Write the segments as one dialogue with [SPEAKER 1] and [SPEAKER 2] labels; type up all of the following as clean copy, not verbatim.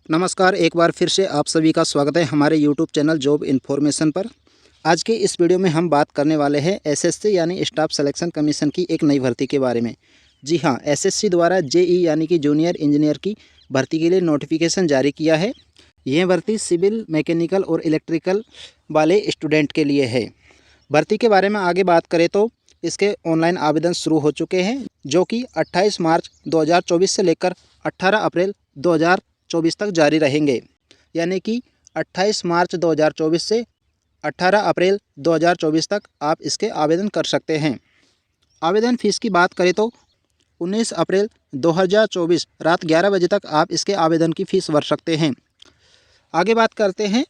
[SPEAKER 1] नमस्कार, एक बार फिर से आप सभी का स्वागत है हमारे यूट्यूब चैनल जॉब इन्फॉर्मेशन पर। आज के इस वीडियो में हम बात करने वाले हैं एसएससी यानी स्टाफ सिलेक्शन कमीशन की एक नई भर्ती के बारे में। जी हाँ, एसएससी द्वारा जेई यानी कि जूनियर इंजीनियर की भर्ती के लिए नोटिफिकेशन जारी किया है। यह भर्ती सिविल, मैकेनिकल और इलेक्ट्रिकल वाले स्टूडेंट के लिए है। भर्ती के बारे में आगे बात करें तो इसके ऑनलाइन आवेदन शुरू हो चुके हैं, जो कि 28 मार्च 2024 से लेकर 18 अप्रैल 2024 तक जारी रहेंगे। यानी कि 28 मार्च 2024 से 18 अप्रैल 2024 तक आप इसके आवेदन कर सकते हैं। आवेदन फ़ीस की बात करें तो 19 अप्रैल 2024 रात 11 बजे तक आप इसके आवेदन की फ़ीस भर सकते हैं। आगे बात करते हैं,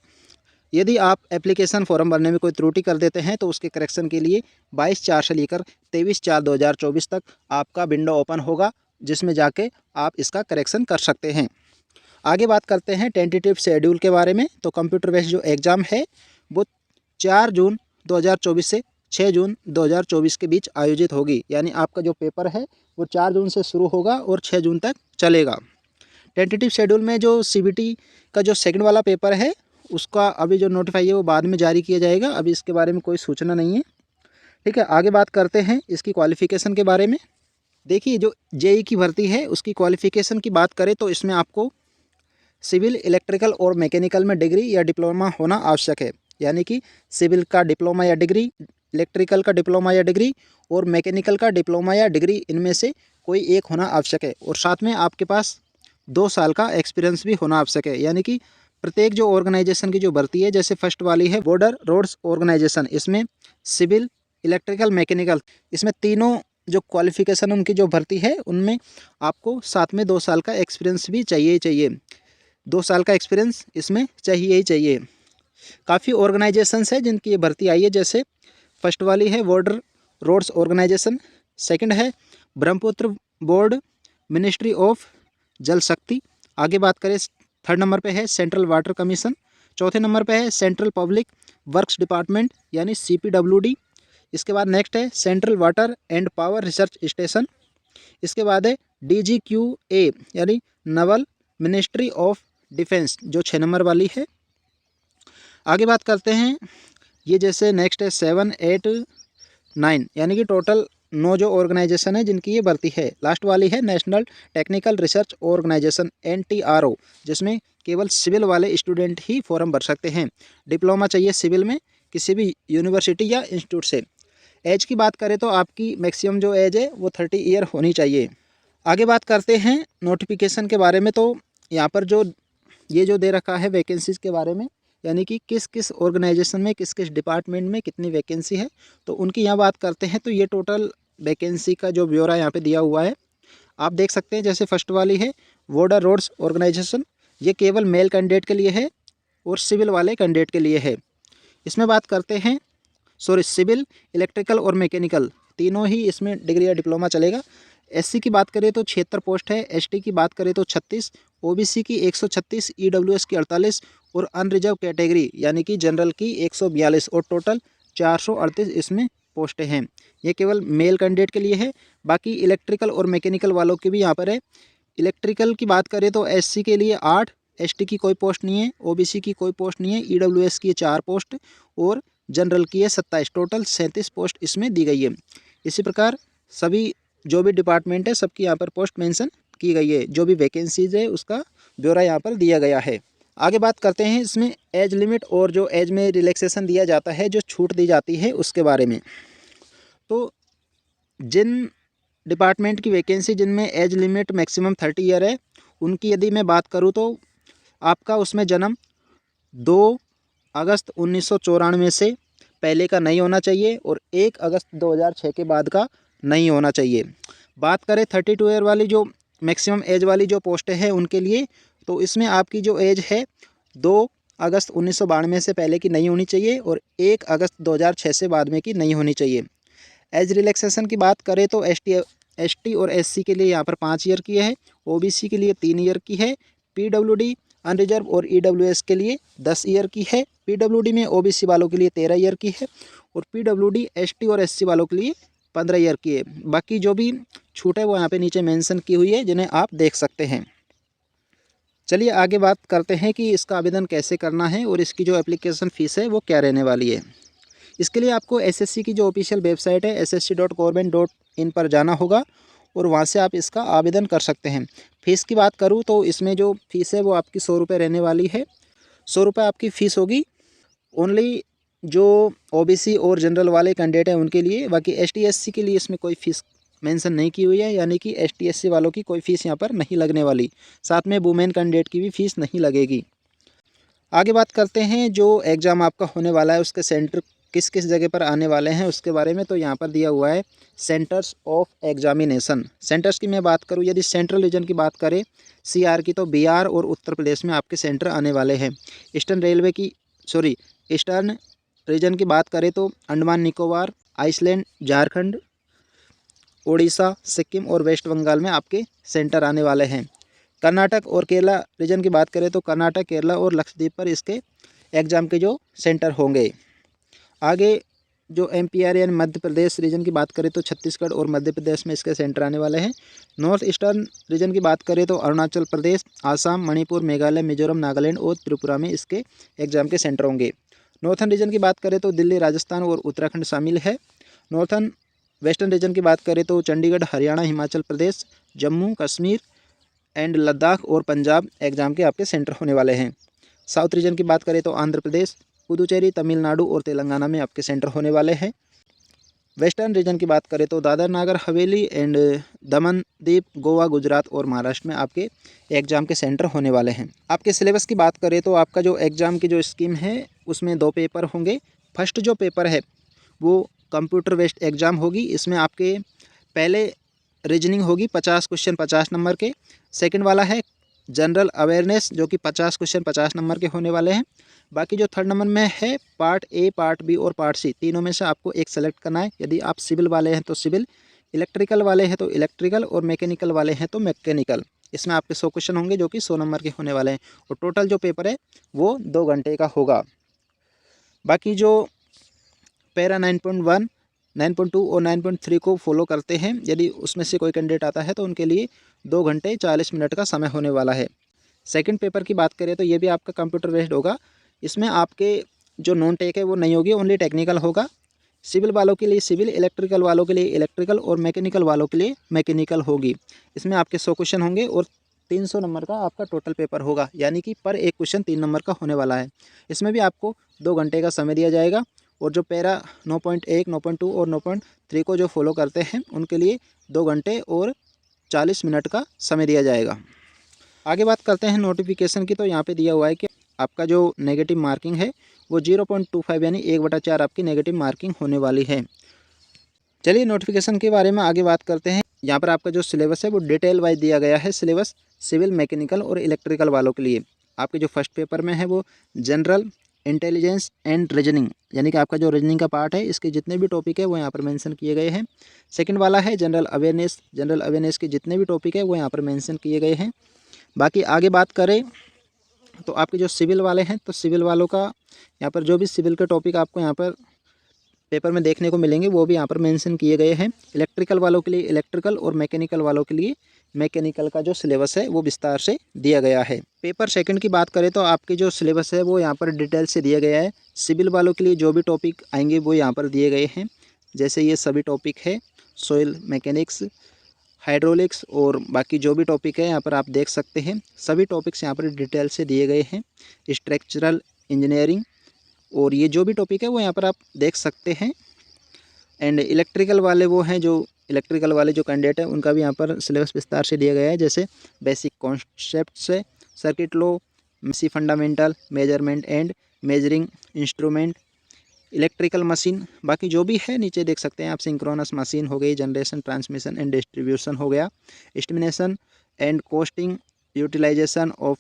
[SPEAKER 1] यदि आप एप्लीकेशन फॉर्म भरने में कोई त्रुटि कर देते हैं तो उसके करेक्शन के लिए 22/4 से लेकर 23/4/2024 तक आपका विंडो ओपन होगा, जिसमें जाके आप इसका करेक्शन कर सकते हैं। आगे बात करते हैं टेंटेटिव शेड्यूल के बारे में। तो कंप्यूटर बेस्ड जो एग्ज़ाम है वो 4 जून 2024 से 6 जून 2024 के बीच आयोजित होगी। यानी आपका जो पेपर है वो 4 जून से शुरू होगा और 6 जून तक चलेगा। टेंटेटिव शेड्यूल में जो सीबीटी का जो सेकंड वाला पेपर है उसका अभी जो नोटिफाई है वो बाद में जारी किया जाएगा। अभी इसके बारे में कोई सूचना नहीं है। ठीक है, आगे बात करते हैं इसकी क्वालिफ़िकेशन के बारे में। देखिए, जो जेई की भर्ती है उसकी क्वालिफ़िकेशन की बात करें तो इसमें आपको सिविल, इलेक्ट्रिकल और मैकेनिकल में डिग्री या डिप्लोमा होना आवश्यक है। यानी कि सिविल का डिप्लोमा या डिग्री, इलेक्ट्रिकल का डिप्लोमा या डिग्री और मैकेनिकल का डिप्लोमा या डिग्री, इनमें से कोई एक होना आवश्यक है। और साथ में आपके पास 2 साल का एक्सपीरियंस भी होना आवश्यक है। यानी कि प्रत्येक जो ऑर्गेनाइजेशन की जो भर्ती है, जैसे फर्स्ट वाली है बॉर्डर रोड्स ऑर्गेनाइजेशन, इसमें सिविल, इलेक्ट्रिकल, मैकेनिकल, इसमें तीनों जो क्वालिफ़िकेशन उनकी जो भर्ती है उनमें आपको साथ में 2 साल का एक्सपीरियंस भी चाहिए ही चाहिए। 2 साल का एक्सपीरियंस इसमें चाहिए ही चाहिए। काफ़ी ऑर्गेनाइजेशंस है जिनकी ये भर्ती आई है, जैसे फर्स्ट वाली है बॉर्डर रोड्स ऑर्गेनाइजेशन, सेकंड है ब्रह्मपुत्र बोर्ड, मिनिस्ट्री ऑफ जल शक्ति। आगे बात करें, थर्ड नंबर पे है सेंट्रल वाटर कमीशन, चौथे नंबर पे है सेंट्रल पब्लिक वर्क्स डिपार्टमेंट यानी CPWD। इसके बाद नेक्स्ट है central water and power research station. इसके बाद है DGQA यानी नवल मिनिस्ट्री ऑफ डिफेंस, जो 6 नंबर वाली है। आगे बात करते हैं, ये जैसे नेक्स्ट है 7, 8, 9 यानी कि टोटल 9 जो ऑर्गेनाइजेशन है जिनकी ये भर्ती है। लास्ट वाली है national technical research organisation NTRO, जिसमें केवल सिविल वाले स्टूडेंट ही फॉर्म भर सकते हैं। डिप्लोमा चाहिए सिविल में किसी भी यूनिवर्सिटी या इंस्टीट्यूट से। एज की बात करें तो आपकी मैक्सिमम जो एज है वो 30 ईयर होनी चाहिए। आगे बात करते हैं नोटिफिकेशन के बारे में। तो यहाँ पर जो ये जो दे रखा है वैकेंसीज़ के बारे में, यानी कि किस किस ऑर्गेनाइजेशन में किस किस डिपार्टमेंट में कितनी वैकेंसी है, तो उनकी यहाँ बात करते हैं। तो ये टोटल वैकेंसी का जो ब्यौरा यहाँ पे दिया हुआ है आप देख सकते हैं। जैसे फर्स्ट वाली है बॉर्डर रोड्स ऑर्गेनाइजेशन, ये केवल मेल कैंडिडेट के लिए है और सिविल वाले कैंडिडेट के लिए है। इसमें बात करते हैं सिविल, इलेक्ट्रिकल और मैकेनिकल तीनों ही इसमें डिग्री या डिप्लोमा चलेगा। SC की बात करें तो 76 पोस्ट है, ST की बात करें तो 36, OBC की 136, EWS की 48 और अनरिजर्व कैटेगरी यानी कि जनरल की 142 और टोटल 438 इसमें पोस्टें हैं। ये केवल मेल कैंडिडेट के लिए है। बाकी इलेक्ट्रिकल और मैकेनिकल वालों की भी यहाँ पर है। इलेक्ट्रिकल की बात करें तो SC के लिए 8, ST की कोई पोस्ट नहीं है, OBC की कोई पोस्ट नहीं है, EWS की 4 पोस्ट और जनरल की है 27, टोटल 37 पोस्ट इसमें दी गई है। इसी प्रकार सभी जो भी डिपार्टमेंट है सबकी यहाँ पर पोस्ट मेंशन की गई है। जो भी वैकेंसीज़ है उसका ब्यौरा यहाँ पर दिया गया है। आगे बात करते हैं इसमें एज लिमिट और जो एज में रिलैक्सेशन दिया जाता है, जो छूट दी जाती है उसके बारे में। तो जिन डिपार्टमेंट की वैकेंसी जिनमें एज लिमिट मैक्सिमम 30 ईयर है, उनकी यदि मैं बात करूँ तो आपका उसमें जन्म 2 अगस्त 1994 से पहले का नहीं होना चाहिए और 1 अगस्त 2006 के बाद का नहीं होना चाहिए। बात करें 32 ईयर वाली जो मैक्सिमम एज वाली जो पोस्ट है उनके लिए, तो इसमें आपकी जो एज है 2 अगस्त 1992 से पहले की नहीं होनी चाहिए और 1 अगस्त 2006 से बाद में की नहीं होनी चाहिए। एज रिलैक्सेशन की बात करें तो ST और SC के लिए यहाँ पर 5 ईयर की है, OBC के लिए 3 ईयर की है, PWD अनरिजर्व और EWS के लिए 10 ईयर की है, PWD में OBC वालों के लिए 13 ईयर की है और PWD ST और SC वालों के लिए 15 ईयर की है। बाकी जो भी छूट है वो यहाँ पे नीचे मेंशन की हुई है, जिन्हें आप देख सकते हैं। चलिए आगे बात करते हैं कि इसका आवेदन कैसे करना है और इसकी जो एप्लीकेशन फ़ीस है वो क्या रहने वाली है। इसके लिए आपको एसएससी की जो ऑफिशियल वेबसाइट है ssc.government.in पर जाना होगा और वहाँ से आप इसका आवेदन कर सकते हैं। फ़ीस की बात करूँ तो इसमें जो फ़ीस है वो आपकी 100 रुपये रहने वाली है। 100 रुपये आपकी फ़ीस होगी ओनली जो ओबीसी और जनरल वाले कैंडिडेट हैं उनके लिए। बाकी एसटी एससी के लिए इसमें कोई फ़ीस मेंशन नहीं की हुई है, यानी कि एसटी एससी वालों की कोई फ़ीस यहाँ पर नहीं लगने वाली। साथ में वुमेन कैंडिडेट की भी फ़ीस नहीं लगेगी। आगे बात करते हैं जो एग्ज़ाम आपका होने वाला है उसके सेंटर किस किस जगह पर आने वाले हैं उसके बारे में। तो यहाँ पर दिया हुआ है सेंटर्स ऑफ एग्जामिनेशन। सेंटर्स की मैं बात करूँ, यदि सेंट्रल रीजन की बात करें सीआर की, तो बिहार और उत्तर प्रदेश में आपके सेंटर आने वाले हैं। ईस्टर्न रीजन की बात करें तो अंडमान निकोबार, आइसलैंड, झारखंड, उड़ीसा, सिक्किम और वेस्ट बंगाल में आपके सेंटर आने वाले हैं। कर्नाटक और केरला रीजन की बात करें तो कर्नाटक, केरला और लक्षद्वीप पर इसके एग्ज़ाम के जो सेंटर होंगे। आगे जो एमपीआर यानी मध्य प्रदेश रीजन की बात करें तो छत्तीसगढ़ और मध्य प्रदेश में इसके सेंटर आने वाले हैं। नॉर्थ ईस्टर्न रीजन की बात करें तो अरुणाचल प्रदेश, आसाम, मणिपुर, मेघालय, मिजोरम, नागालैंड और त्रिपुरा में इसके एग्ज़ाम के सेंटर होंगे। नॉर्थन रीजन की बात करें तो दिल्ली, राजस्थान और उत्तराखंड शामिल है। नॉर्थन वेस्टर्न रीजन की बात करें तो चंडीगढ़, हरियाणा, हिमाचल प्रदेश, जम्मू कश्मीर एंड लद्दाख और पंजाब एग्ज़ाम के आपके सेंटर होने वाले हैं। साउथ रीजन की बात करें तो आंध्र प्रदेश, पुदुचेरी, तमिलनाडु और तेलंगाना में आपके सेंटर होने वाले हैं। वेस्टर्न रीजन की बात करें तो दादर नागर हवेली एंड दमन दीप, गोवा, गुजरात और महाराष्ट्र में आपके एग्ज़ाम के सेंटर होने वाले हैं। आपके सिलेबस की बात करें तो आपका जो एग्ज़ाम की जो स्कीम है उसमें 2 पेपर होंगे। फर्स्ट जो पेपर है वो कंप्यूटर बेस्ड एग्ज़ाम होगी। इसमें आपके पहले रीजनिंग होगी 50 क्वेश्चन 50 नंबर के। सेकंड वाला है जनरल अवेयरनेस जो कि 50 क्वेश्चन 50 नंबर के होने वाले हैं। बाकी जो थर्ड नंबर में है पार्ट ए, पार्ट बी और पार्ट सी, तीनों में से आपको एक सेलेक्ट करना है। यदि आप सिविल वाले हैं तो सिविल, इलेक्ट्रिकल वाले हैं तो इलेक्ट्रिकल और मैकेनिकल वाले हैं तो मैकेनिकल। इसमें आपके 100 क्वेश्चन होंगे जो कि 100 नंबर के होने वाले हैं और टोटल जो पेपर है वो 2 घंटे का होगा। बाकी जो पैरा 9.1, 9.2 और 9.3 को फॉलो करते हैं, यदि उसमें से कोई कैंडिडेट आता है तो उनके लिए 2 घंटे 40 मिनट का समय होने वाला है। सेकंड पेपर की बात करें तो ये भी आपका कंप्यूटर बेस्ड होगा। इसमें आपके जो नॉन टेक है वो नहीं होगी, ओनली टेक्निकल होगा। सिविल वालों के लिए सिविल, इलेक्ट्रिकल वालों के लिए इलेक्ट्रिकल और मैकेनिकल वालों के लिए मैकेनिकल होगी। इसमें आपके 100 क्वेश्चन होंगे और 300 नंबर का आपका टोटल पेपर होगा, यानी कि पर एक क्वेश्चन 3 नंबर का होने वाला है। इसमें भी आपको 2 घंटे का समय दिया जाएगा और जो पैरा 9.1, 9.2 और 9.3 को जो फॉलो करते हैं उनके लिए 2 घंटे और 40 मिनट का समय दिया जाएगा। आगे बात करते हैं नोटिफिकेशन की, तो यहाँ पे दिया हुआ है कि आपका जो नेगेटिव मार्किंग है वो 0.25 यानी 1/4 आपकी नेगेटिव मार्किंग होने वाली है। चलिए नोटिफिकेशन के बारे में आगे बात करते हैं। यहाँ पर आपका जो सिलेबस है वो डिटेल वाइज दिया गया है। सिलेबस सिविल, मैकेनिकल और इलेक्ट्रिकल वालों के लिए आपके जो फर्स्ट पेपर में है वो जनरल इंटेलिजेंस एंड रीजनिंग, यानी कि आपका जो रीजनिंग का पार्ट है इसके जितने भी टॉपिक है वो यहाँ पर मेंशन किए गए हैं। सेकंड वाला है जनरल अवेयरनेस, जनरल अवेयरनेस के जितने भी टॉपिक है वो यहाँ पर मेंशन किए गए हैं। बाकी आगे बात करें तो आपके जो सिविल वाले हैं तो सिविल वालों का यहाँ पर जो भी सिविल के टॉपिक आपको यहाँ पर पेपर में देखने को मिलेंगे वो भी यहाँ पर मेंशन किए गए हैं। इलेक्ट्रिकल वालों के लिए इलेक्ट्रिकल और मैकेनिकल वालों के लिए मैकेनिकल का जो सिलेबस है वो विस्तार से दिया गया है। पेपर सेकंड की बात करें तो आपके जो सिलेबस है वो यहाँ पर डिटेल से दिया गया है। सिविल वालों के लिए जो भी टॉपिक आएंगे वो यहाँ पर दिए गए हैं, जैसे ये सभी टॉपिक है सॉइल मैकेनिक्स, हाइड्रोलिक्स और बाकी जो भी टॉपिक है यहाँ पर आप देख सकते हैं। सभी टॉपिक्स यहाँ पर डिटेल से दिए गए हैं। स्ट्रक्चरल इंजीनियरिंग और ये जो भी टॉपिक है वो यहाँ पर आप देख सकते हैं। एंड इलेक्ट्रिकल वाले वो हैं जो इलेक्ट्रिकल वाले जो कैंडिडेट हैं उनका भी यहाँ पर सिलेबस विस्तार से दिया गया है, जैसे बेसिक कॉन्सेप्ट से सर्किट लो, मसी fundamental, measurement and measuring instrument, electrical machine. बाकी जो भी है नीचे देख सकते हैं आप, सिंक्रोनस मशीन हो गई, जनरेशन, ट्रांसमिशन एंड डिस्ट्रीब्यूशन हो गया, estimation and costing, utilisation of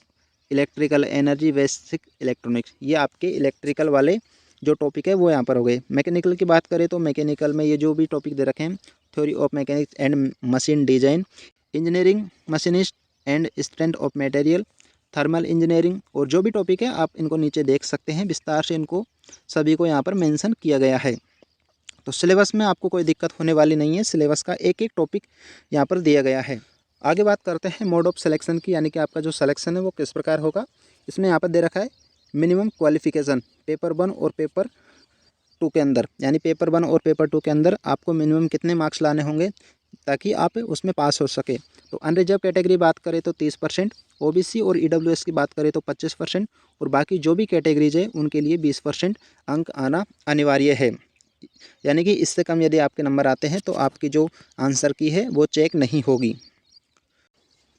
[SPEAKER 1] electrical energy, basic electronics. ये आपके इलेक्ट्रिकल वाले जो टॉपिक है वो यहाँ पर हो गए। मैकेनिकल की बात करें तो मैकेनिकल में ये जो भी टॉपिक दे रखे हैं, theory of mechanics and machine design, engineering, machinist and strength of material, thermal engineering और जो भी टॉपिक है आप इनको नीचे देख सकते हैं। विस्तार से इनको सभी को यहाँ पर मेंशन किया गया है। तो सिलेबस में आपको कोई दिक्कत होने वाली नहीं है, सिलेबस का एक एक टॉपिक यहाँ पर दिया गया है। आगे बात करते हैं मोड ऑफ सिलेक्शन की, यानी कि आपका जो सिलेक्शन है वो किस प्रकार होगा। इसमें यहाँ पर दे रखा है मिनिमम क्वालिफिकेशन पेपर 1 और पेपर 2 के अंदर, यानी पेपर 1 और पेपर 2 के अंदर आपको मिनिमम कितने मार्क्स लाने होंगे ताकि आप उसमें पास हो सके। तो अनरिजर्व कैटेगरी बात करें तो 30%, ओबीसी और ईडब्ल्यूएस की बात करें तो 25% और बाकी जो भी कैटेगरीज है उनके लिए 20% अंक आना अनिवार्य है। यानी कि इससे कम यदि आपके नंबर आते हैं तो आपकी जो आंसर की है वो चेक नहीं होगी।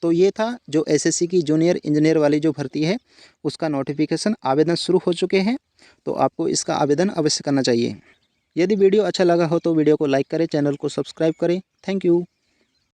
[SPEAKER 1] तो ये था जो एसएससी की जूनियर इंजीनियर वाली जो भर्ती है उसका नोटिफिकेशन, आवेदन शुरू हो चुके हैं। तो आपको इसका आवेदन अवश्य करना चाहिए। यदि वीडियो अच्छा लगा हो तो वीडियो को लाइक करें, चैनल को सब्सक्राइब करें। Thank you.